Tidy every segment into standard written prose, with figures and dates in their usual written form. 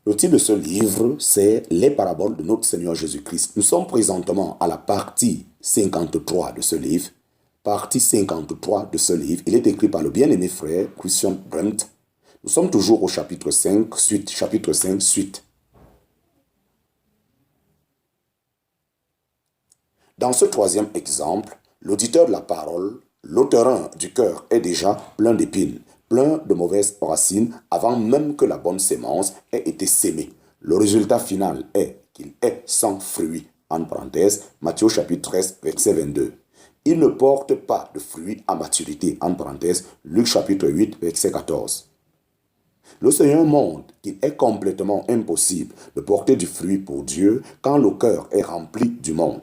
Le titre de ce livre, c'est Les paraboles de notre Seigneur Jésus-Christ. Nous sommes présentement à la partie 53 de ce livre. Partie 53 de ce livre. Il est écrit par le bien-aimé frère Christian Brent. Nous sommes toujours au chapitre 5, suite. Chapitre 5, suite. Dans ce troisième exemple, l'auditeur de la parole, le terrain du cœur est déjà plein d'épines, plein de mauvaises racines avant même que la bonne sémence ait été sémée. Le résultat final est qu'il est sans fruit. En parenthèse, Matthieu chapitre 13, verset 22. Il ne porte pas de fruit à maturité. En parenthèse, Luc chapitre 8, verset 14. Le Seigneur montre qu'il est complètement impossible de porter du fruit pour Dieu quand le cœur est rempli du monde.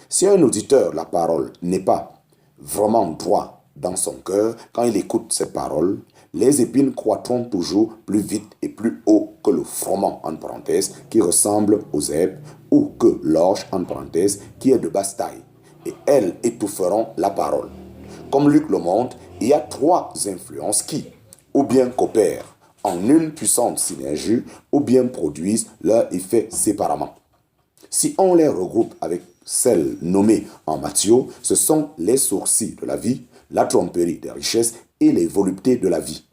Si un auditeur de la parole n'est pas vraiment droit dans son cœur, quand il écoute cette parole, les épines croîtront toujours plus vite et plus haut que le froment, en parenthèse, qui ressemble aux herbes, ou que l'orge, en parenthèse, qui est de basse taille. Et elles étoufferont la parole. Comme Luc le montre, il y a trois influences qui, ou bien coopèrent en une puissante synergie, ou bien produisent leur effet séparément. Si on les regroupe avec celles nommées en Matthieu, ce sont les sourcils de la vie, la tromperie des richesses et les voluptés de la vie.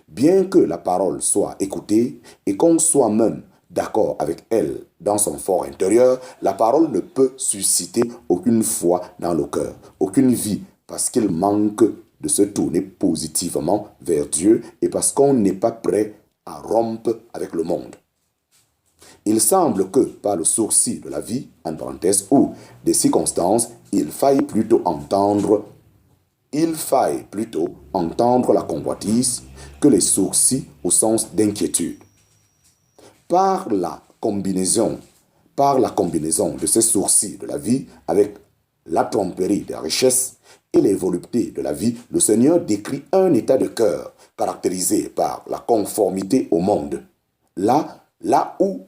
Bien que la parole soit écoutée et qu'on soit même d'accord avec elle dans son fort intérieur, la parole ne peut susciter aucune foi dans le cœur, aucune vie, parce qu'il manque de se tourner positivement vers Dieu et parce qu'on n'est pas prêt à rompre avec le monde. Il semble que, par le sourcil de la vie, en parenthèse, ou des circonstances, il faille plutôt entendre la convoitise que les sourcils au sens d'inquiétude. Par la combinaison de ces sourcils de la vie avec la tromperie des richesses et les voluptés de la vie, le Seigneur décrit un état de cœur caractérisé par la conformité au monde. Là où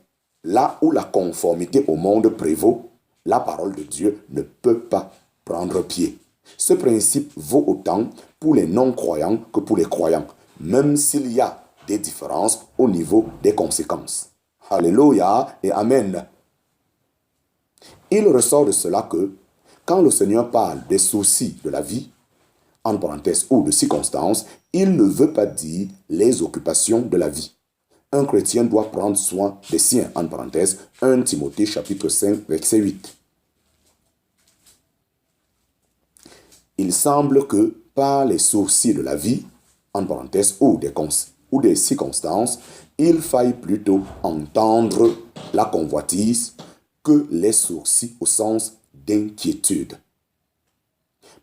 la conformité au monde prévaut, la parole de Dieu ne peut pas prendre pied. Ce principe vaut autant pour les non-croyants que pour les croyants, même s'il y a des différences au niveau des conséquences. Alléluia et Amen. Il ressort de cela que, quand le Seigneur parle des soucis de la vie, en parenthèse ou de circonstances, il ne veut pas dire les occupations de la vie. Un chrétien doit prendre soin des siens, en parenthèse, 1 Timothée chapitre 5, verset 8. Il semble que par les sourcils de la vie, en parenthèse, ou des circonstances, il faille plutôt entendre la convoitise que les sourcils au sens d'inquiétude.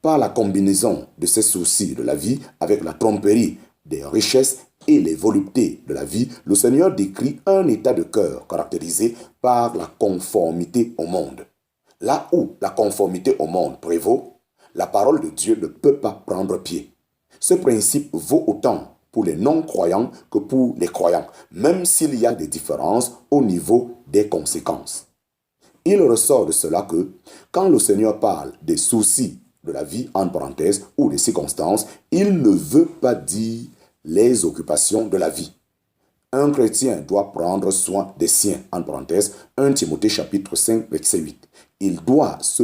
Par la combinaison de ces sourcils de la vie avec la tromperie des richesses et les voluptés de la vie, le Seigneur décrit un état de cœur caractérisé par la conformité au monde. Là où la conformité au monde prévaut, la parole de Dieu ne peut pas prendre pied. Ce principe vaut autant pour les non-croyants que pour les croyants, même s'il y a des différences au niveau des conséquences. Il ressort de cela que, quand le Seigneur parle des soucis de la vie, en parenthèse, ou des circonstances, il ne veut pas dire les occupations de la vie. Un chrétien doit prendre soin des siens, en parenthèse, 1 Timothée chapitre 5, verset 8. Il doit se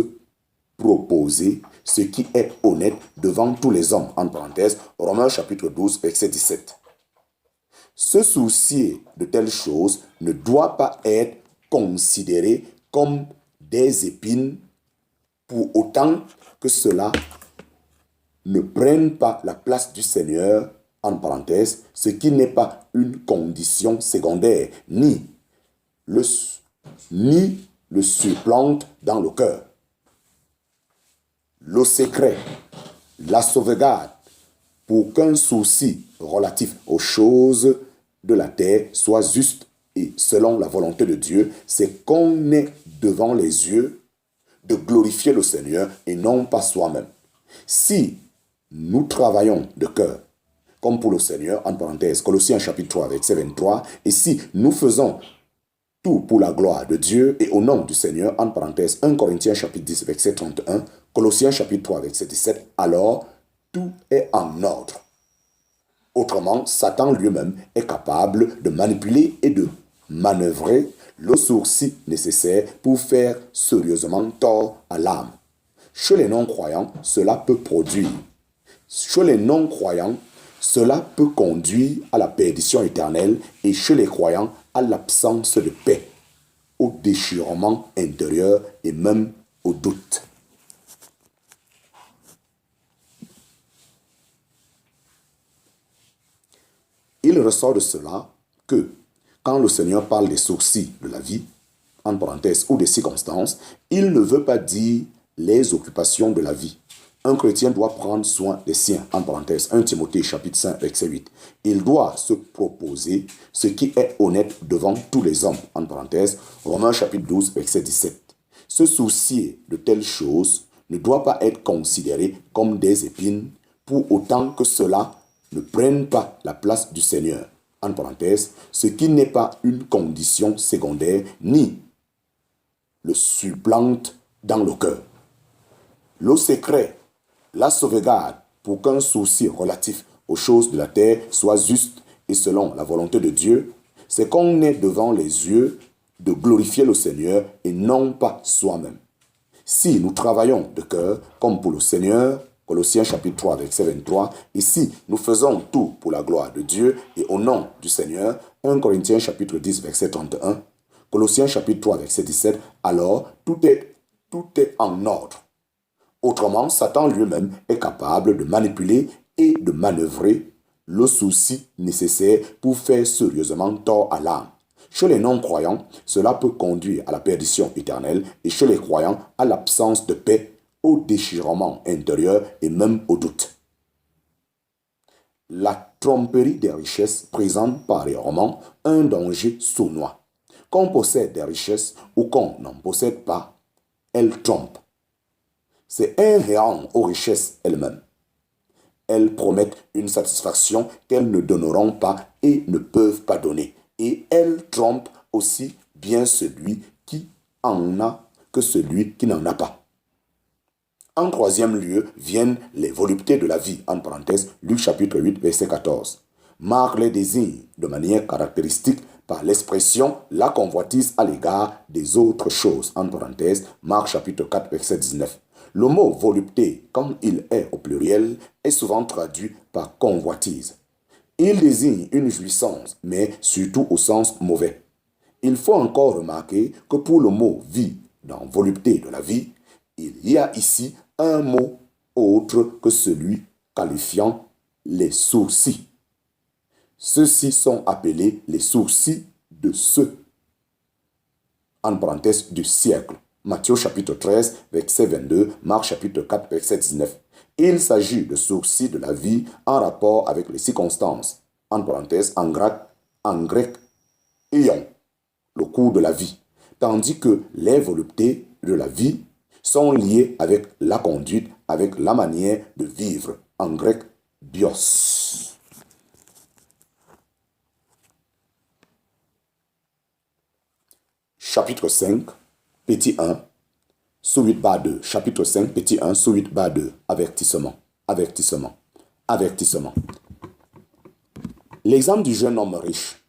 proposer ce qui est honnête devant tous les hommes, en parenthèse, Romains chapitre 12, verset 17. Ce souci de telles choses ne doit pas être considéré comme des épines pour autant que cela ne prenne pas la place du Seigneur, en parenthèse, ce qui n'est pas une condition secondaire, ni le surplante dans le cœur. Le secret, la sauvegarde, pour qu'un souci relatif aux choses de la terre soit juste et selon la volonté de Dieu, c'est qu'on ait devant les yeux de glorifier le Seigneur et non pas soi-même. Si nous travaillons de cœur, comme pour le Seigneur, en parenthèse, Colossiens chapitre 3, verset 23, et si nous faisons tout pour la gloire de Dieu et au nom du Seigneur, en parenthèse, 1 Corinthiens chapitre 10, verset 31, Colossiens chapitre 3, verset 17, alors tout est en ordre. Autrement, Satan lui-même est capable de manipuler et de manœuvrer le sourcil nécessaire pour faire sérieusement tort à l'âme. Chez les non-croyants, cela peut produire. Chez les non-croyants, cela peut conduire à la perdition éternelle et chez les croyants à l'absence de paix, au déchirement intérieur et même au doute. Il ressort de cela que quand le Seigneur parle des sourcils de la vie, en parenthèse, ou des circonstances, il ne veut pas dire les occupations de la vie. Un chrétien doit prendre soin des siens, en parenthèse, 1 Timothée chapitre 5, verset 8. Il doit se proposer ce qui est honnête devant tous les hommes, en parenthèse, Romains chapitre 12, verset 17. Se soucier de telles choses ne doit pas être considéré comme des épines pour autant que cela ne prenne pas la place du Seigneur, en parenthèse, ce qui n'est pas une condition secondaire ni le supplante dans le cœur. Le secret, la sauvegarde pour qu'un souci relatif aux choses de la terre soit juste et selon la volonté de Dieu, c'est qu'on ait devant les yeux de glorifier le Seigneur et non pas soi-même. Si nous travaillons de cœur comme pour le Seigneur, Colossiens chapitre 3, verset 23, et si nous faisons tout pour la gloire de Dieu et au nom du Seigneur, 1 Corinthiens chapitre 10, verset 31, Colossiens chapitre 3, verset 17, alors tout est en ordre. Autrement, Satan lui-même est capable de manipuler et de manœuvrer le souci nécessaire pour faire sérieusement tort à l'âme. Chez les non-croyants, cela peut conduire à la perdition éternelle et chez les croyants à l'absence de paix, au déchirement intérieur et même au doute. La tromperie des richesses présente pareillement un danger sournois. Qu'on possède des richesses ou qu'on n'en possède pas, elles trompent. C'est inhérent aux richesses elles-mêmes. Elles promettent une satisfaction qu'elles ne donneront pas et ne peuvent pas donner. Et elles trompent aussi bien celui qui en a que celui qui n'en a pas. En troisième lieu viennent les voluptés de la vie, en parenthèse, Luc chapitre 8, verset 14. Marc les désigne de manière caractéristique par l'expression la convoitise à l'égard des autres choses, en parenthèse, Marc chapitre 4, verset 19. Le mot volupté, comme il est au pluriel, est souvent traduit par convoitise. Il désigne une jouissance, mais surtout au sens mauvais. Il faut encore remarquer que pour le mot vie, dans volupté de la vie, il y a ici un mot autre que celui qualifiant les sourcils. Ceux-ci sont appelés les sourcils de ceux, en parenthèse, du siècle. Matthieu chapitre 13, verset 22, Marc chapitre 4, verset 19. Il s'agit de sourcils de la vie en rapport avec les circonstances, en parenthèse, en grec, ion, le cours de la vie, tandis que les voluptés de la vie sont liées avec la conduite, avec la manière de vivre, en grec, bios. Chapitre 5, petit 1, sous 8 barre 2. Chapitre 5, petit 1, sous 8 barre 2. Avertissement, avertissement, avertissement. L'exemple du jeune homme riche.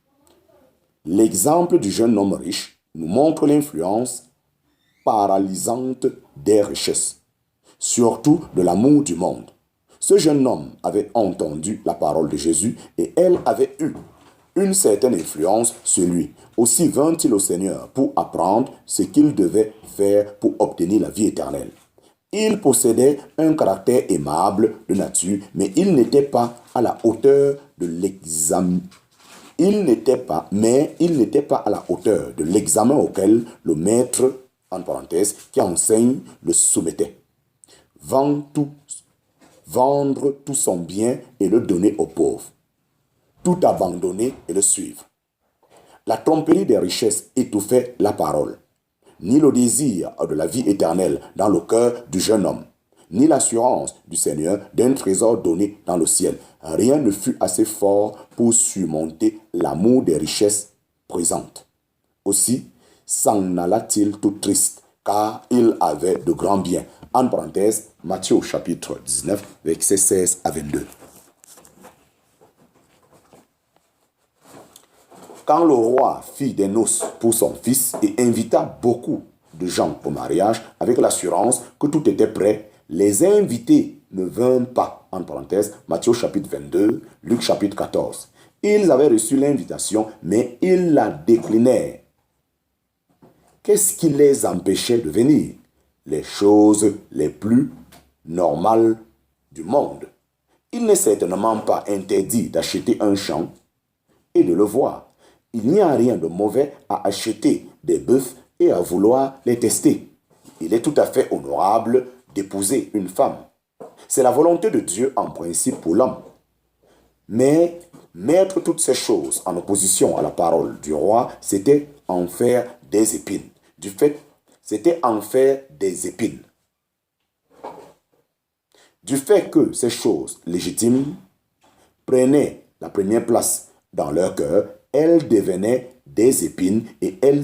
L'exemple du jeune homme riche nous montre l'influence paralysante des richesses, surtout de l'amour du monde. Ce jeune homme avait entendu la parole de Jésus et elle avait eu une certaine influence sur lui. Aussi vint-il au Seigneur pour apprendre ce qu'il devait faire pour obtenir la vie éternelle. Il possédait un caractère aimable de nature, mais il n'était pas à la hauteur de l'examen. Il n'était pas à la hauteur de l'examen auquel le maître, en parenthèse, qui enseigne, le soumettait. Vendre tout son bien et le donner aux pauvres. Tout abandonner et le suivre. La tromperie des richesses étouffait la parole. Ni le désir de la vie éternelle dans le cœur du jeune homme, ni l'assurance du Seigneur d'un trésor donné dans le ciel. Rien ne fut assez fort pour surmonter l'amour des richesses présentes. Aussi, s'en alla-t-il tout triste, car il avait de grands biens. En parenthèse, Matthieu chapitre 19, versets 16 à 22. Quand le roi fit des noces pour son fils et invita beaucoup de gens au mariage avec l'assurance que tout était prêt, les invités ne vinrent pas. En parenthèse, Matthieu chapitre 22, Luc chapitre 14. Ils avaient reçu l'invitation, mais ils la déclinèrent. Qu'est-ce qui les empêchait de venir? Les choses les plus normales du monde. Il n'est certainement pas interdit d'acheter un champ et de le voir. Il n'y a rien de mauvais à acheter des bœufs et à vouloir les tester. Il est tout à fait honorable d'épouser une femme. C'est la volonté de Dieu en principe pour l'homme. Mais mettre toutes ces choses en opposition à la parole du roi, c'était en faire des épines. C'était en faire des épines. Du fait que ces choses légitimes prenaient la première place dans leur cœur, elles devenaient des épines et elles